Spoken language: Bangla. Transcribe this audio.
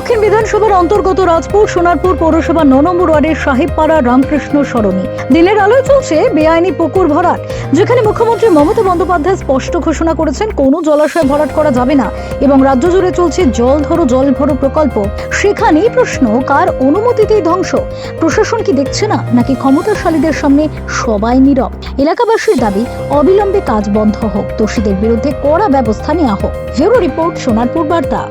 দক্ষিণ বিধানসভার অন্তর্গত রাজপুর সোনারপুর পৌরসভা 9 নম্বর ওয়ার্ডের সাহেবপাড়া রামকৃষ্ণ সরণি দিনের আলোয় চলছে বেআইনি পুকুর ভরাট, যেখানে মুখ্যমন্ত্রী মমতা বন্দ্যোপাধ্যায় স্পষ্ট ঘোষণা করেছেন কোনো জলাশয় ভরাট করা যাবে না এবং রাজ্য জুড়ে চলছে জল ধরো জল ভরো প্রকল্প। সেখানেই প্রশ্ন, কার অনুমতিতেই ধ্বংস? প্রশাসন কি দেখছে না, নাকি ক্ষমতাশালীদের সামনে সবাই নীরব? এলাকাবাসীর দাবি অবিলম্বে কাজ বন্ধ হোক, দোষীদের বিরুদ্ধে কড়া ব্যবস্থা নেওয়া হোক। ব্যুরো রিপোর্ট, সোনারপুর বার্তা।